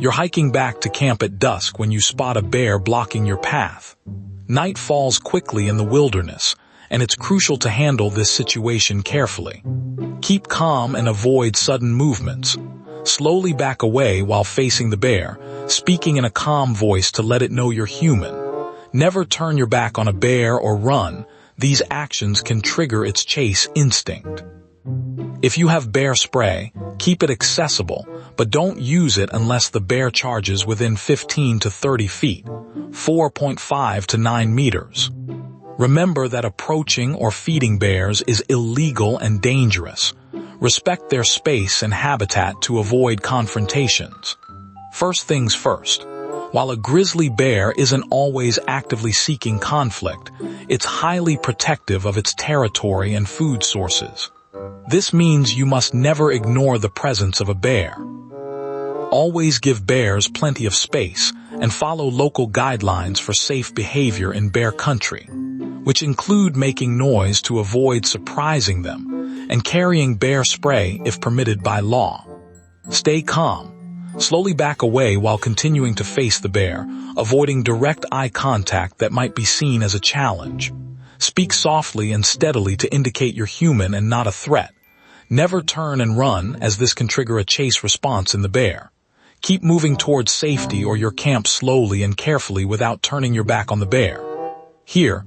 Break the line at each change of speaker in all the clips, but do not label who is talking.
You're hiking back to camp at dusk when you spot a bear blocking your path. Night falls quickly in the wilderness, and it's crucial to handle this situation carefully. Keep calm and avoid sudden movements. Slowly back away while facing the bear, speaking in a calm voice to let it know you're human. Never turn your back on a bear or run. These actions can trigger its chase instinct. If you have bear spray, keep it accessible, but don't use it unless the bear charges within 15 to 30 feet, 4.5 to 9 meters. Remember that approaching or feeding bears is illegal and dangerous. Respect their space and habitat to avoid confrontations. First things first. While a grizzly bear isn't always actively seeking conflict, it's highly protective of its territory and food sources. This means you must never ignore the presence of a bear. Always give bears plenty of space and follow local guidelines for safe behavior in bear country, which include making noise to avoid surprising them and carrying bear spray if permitted by law. Stay calm. Slowly back away while continuing to face the bear, avoiding direct eye contact that might be seen as a challenge. Speak softly and steadily to indicate you're human and not a threat. Never turn and run, as this can trigger a chase response in the bear. Keep moving towards safety or your camp slowly and carefully without turning your back on the bear. Here,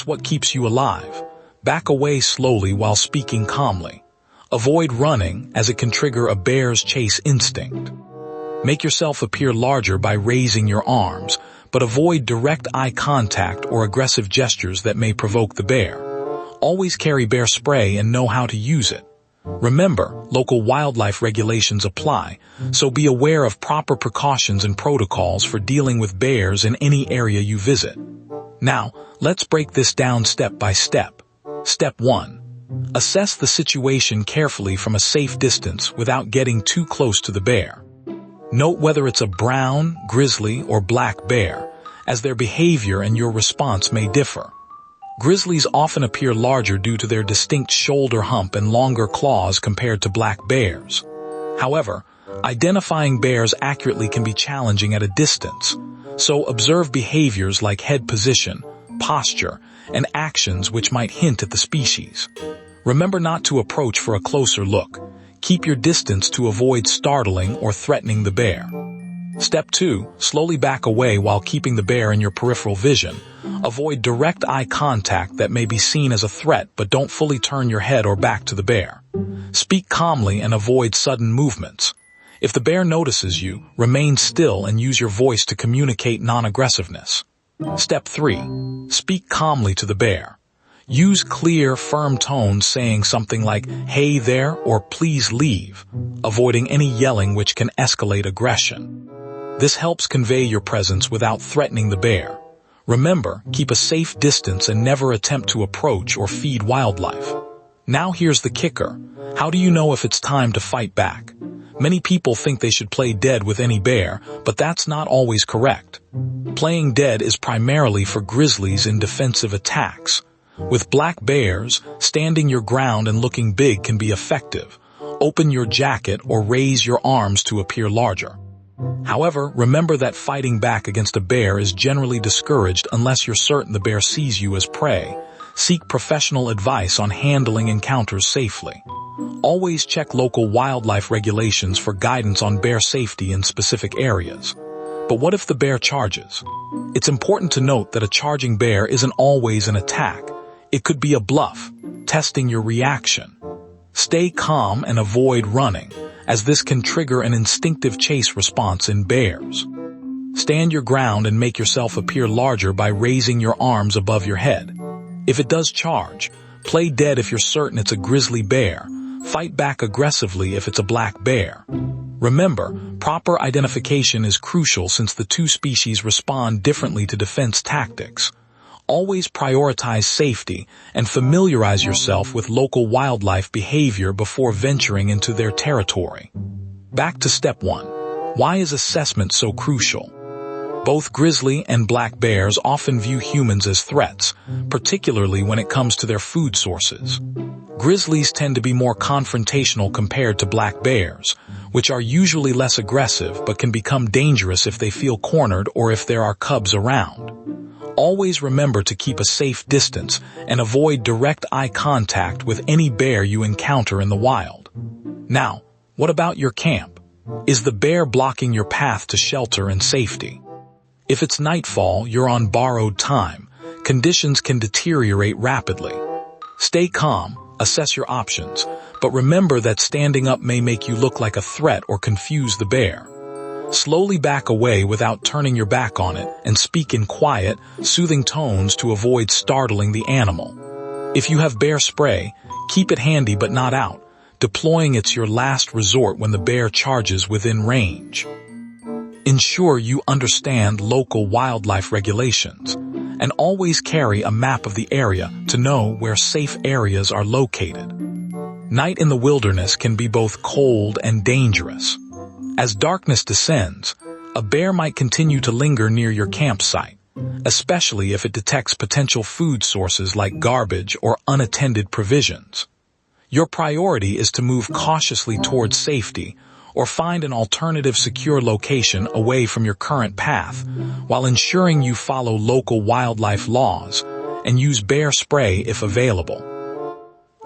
what keeps you alive. Back away slowly while speaking calmly. Avoid running, as it can trigger a bear's chase instinct. Make yourself appear larger by raising your arms, but avoid direct eye contact or aggressive gestures that may provoke the bear. Always carry bear spray and know how to use it. Remember, local wildlife regulations apply, so be aware of proper precautions and protocols for dealing with bears in any area you visit. Now, let's break this down step by step. Step 1. Assess the situation carefully from a safe distance without getting too close to the bear. Note whether it's a brown, grizzly, or black bear, as their behavior and your response may differ. Grizzlies often appear larger due to their distinct shoulder hump and longer claws compared to black bears. However, identifying bears accurately can be challenging at a distance, so observe behaviors like head position, posture, and actions which might hint at the species. Remember not to approach for a closer look. Keep your distance to avoid startling or threatening the bear. Step 2. Slowly back away while keeping the bear in your peripheral vision. Avoid direct eye contact that may be seen as a threat, but don't fully turn your head or back to the bear. Speak calmly and avoid sudden movements. If the bear notices you, remain still and use your voice to communicate non-aggressiveness. Step 3. Speak calmly to the bear. Use clear, firm tones saying something like, "Hey there," or "Please leave," avoiding any yelling which can escalate aggression. This helps convey your presence without threatening the bear. Remember, keep a safe distance and never attempt to approach or feed wildlife. Now here's the kicker. How do you know if it's time to fight back? Many people think they should play dead with any bear, but that's not always correct. Playing dead is primarily for grizzlies in defensive attacks. With black bears, standing your ground and looking big can be effective. Open your jacket or raise your arms to appear larger. However, remember that fighting back against a bear is generally discouraged unless you're certain the bear sees you as prey. Seek professional advice on handling encounters safely. Always check local wildlife regulations for guidance on bear safety in specific areas. But what if the bear charges? It's important to note that a charging bear isn't always an attack. It could be a bluff, testing your reaction. Stay calm and avoid running, as this can trigger an instinctive chase response in bears. Stand your ground and make yourself appear larger by raising your arms above your head. If it does charge, play dead if you're certain it's a grizzly bear. Fight back aggressively if it's a black bear. Remember, proper identification is crucial since the two species respond differently to defense tactics. Always prioritize safety and familiarize yourself with local wildlife behavior before venturing into their territory. Back to step 1. Why is assessment so crucial? Both grizzly and black bears often view humans as threats, particularly when it comes to their food sources. Grizzlies tend to be more confrontational compared to black bears, which are usually less aggressive but can become dangerous if they feel cornered or if there are cubs around. Always remember to keep a safe distance and avoid direct eye contact with any bear you encounter in the wild. Now, what about your camp? Is the bear blocking your path to shelter and safety? If it's nightfall, you're on borrowed time. Conditions can deteriorate rapidly. Stay calm, assess your options, but remember that standing up may make you look like a threat or confuse the bear. Slowly back away without turning your back on it and speak in quiet, soothing tones to avoid startling the animal. If you have bear spray, keep it handy but not out. Deploying it's your last resort when the bear charges within range. Ensure you understand local wildlife regulations and always carry a map of the area to know where safe areas are located. Night in the wilderness can be both cold and dangerous. As darkness descends, a bear might continue to linger near your campsite, especially if it detects potential food sources like garbage or unattended provisions. Your priority is to move cautiously towards safety or find an alternative secure location away from your current path, while ensuring you follow local wildlife laws and use bear spray if available.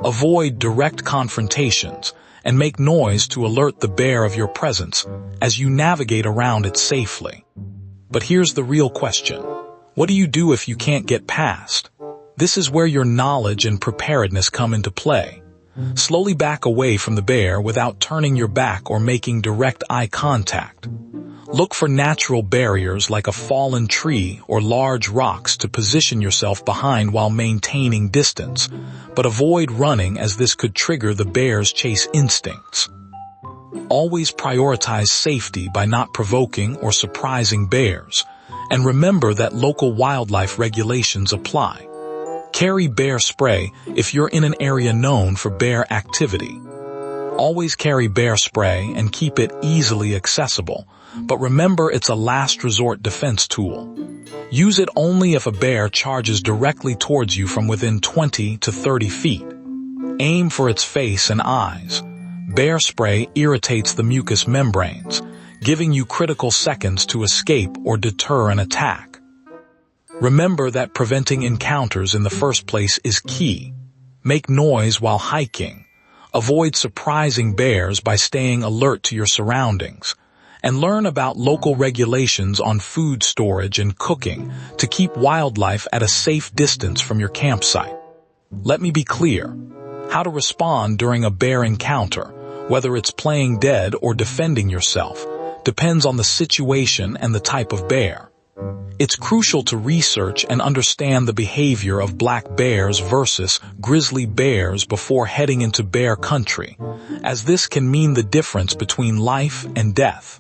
Avoid direct confrontations and make noise to alert the bear of your presence as you navigate around it safely. But here's the real question. What do you do if you can't get past? This is where your knowledge and preparedness come into play. Slowly back away from the bear without turning your back or making direct eye contact. Look for natural barriers like a fallen tree or large rocks to position yourself behind while maintaining distance, but avoid running as this could trigger the bear's chase instincts. Always prioritize safety by not provoking or surprising bears, and remember that local wildlife regulations apply. Carry bear spray if you're in an area known for bear activity. Always carry bear spray and keep it easily accessible, but remember it's a last resort defense tool. Use it only if a bear charges directly towards you from within 20 to 30 feet. Aim for its face and eyes. Bear spray irritates the mucous membranes, giving you critical seconds to escape or deter an attack. Remember that preventing encounters in the first place is key. Make noise while hiking. Avoid surprising bears by staying alert to your surroundings. And learn about local regulations on food storage and cooking to keep wildlife at a safe distance from your campsite. Let me be clear. How to respond during a bear encounter, whether it's playing dead or defending yourself, depends on the situation and the type of bear. It's crucial to research and understand the behavior of black bears versus grizzly bears before heading into bear country, as this can mean the difference between life and death.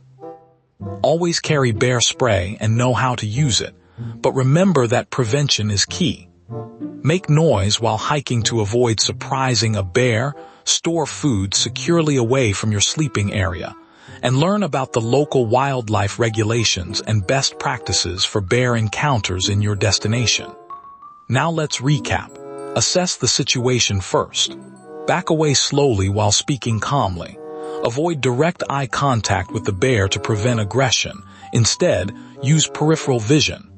Always carry bear spray and know how to use it, but remember that prevention is key. Make noise while hiking to avoid surprising a bear, store food securely away from your sleeping area, and learn about the local wildlife regulations and best practices for bear encounters in your destination. Now let's recap. Assess the situation first. Back away slowly while speaking calmly. Avoid direct eye contact with the bear to prevent aggression. Instead, use peripheral vision.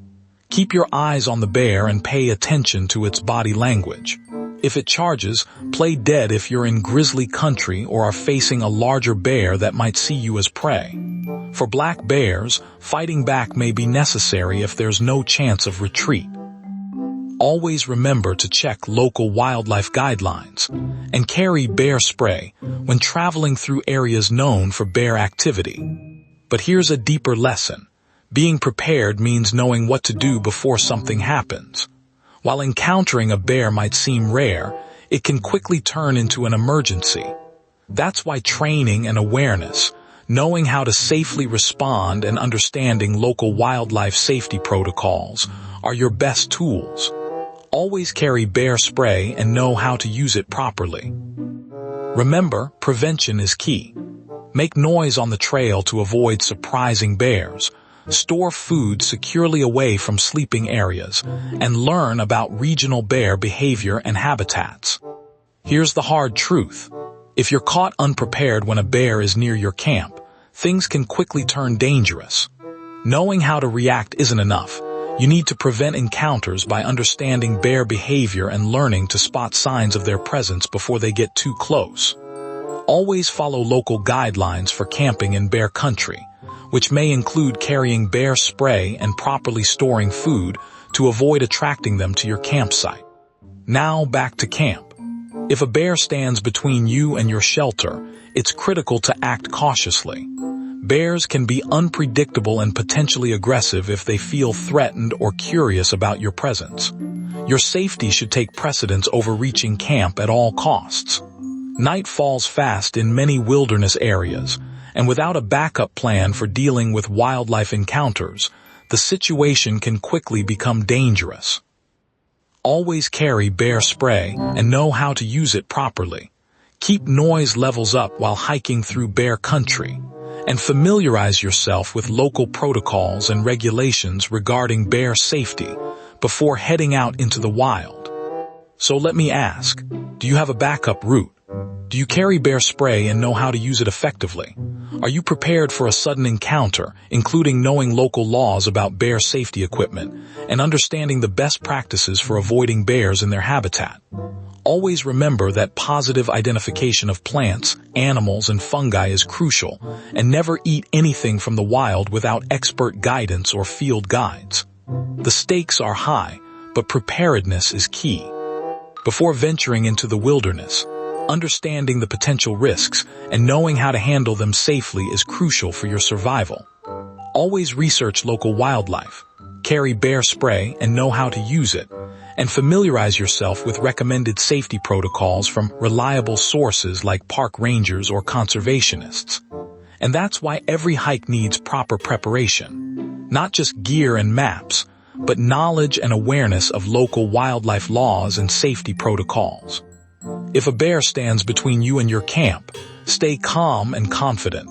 Keep your eyes on the bear and pay attention to its body language. If it charges, play dead if you're in grizzly country or are facing a larger bear that might see you as prey. For black bears, fighting back may be necessary if there's no chance of retreat. Always remember to check local wildlife guidelines and carry bear spray when traveling through areas known for bear activity. But here's a deeper lesson. Being prepared means knowing what to do before something happens. While encountering a bear might seem rare, it can quickly turn into an emergency. That's why training and awareness, knowing how to safely respond and understanding local wildlife safety protocols are your best tools. Always carry bear spray and know how to use it properly. Remember, prevention is key. Make noise on the trail to avoid surprising bears. Store food securely away from sleeping areas, and learn about regional bear behavior and habitats. Here's the hard truth. If you're caught unprepared when a bear is near your camp, things can quickly turn dangerous. Knowing how to react isn't enough. You need to prevent encounters by understanding bear behavior and learning to spot signs of their presence before they get too close. Always follow local guidelines for camping in bear country, which may include carrying bear spray and properly storing food to avoid attracting them to your campsite. Now back to camp. If a bear stands between you and your shelter, it's critical to act cautiously. Bears can be unpredictable and potentially aggressive if they feel threatened or curious about your presence. Your safety should take precedence over reaching camp at all costs. Night falls fast in many wilderness areas, and without a backup plan for dealing with wildlife encounters, the situation can quickly become dangerous. Always carry bear spray and know how to use it properly. Keep noise levels up while hiking through bear country, and familiarize yourself with local protocols and regulations regarding bear safety before heading out into the wild. So let me ask, do you have a backup route? Do you carry bear spray and know how to use it effectively? Are you prepared for a sudden encounter, including knowing local laws about bear safety equipment and understanding the best practices for avoiding bears in their habitat? Always remember that positive identification of plants, animals, and fungi is crucial, and never eat anything from the wild without expert guidance or field guides. The stakes are high, but preparedness is key. Before venturing into the wilderness, understanding the potential risks and knowing how to handle them safely is crucial for your survival. Always research local wildlife, carry bear spray and know how to use it, and familiarize yourself with recommended safety protocols from reliable sources like park rangers or conservationists. And that's why every hike needs proper preparation. Not just gear and maps, but knowledge and awareness of local wildlife laws and safety protocols. If a bear stands between you and your camp, stay calm and confident.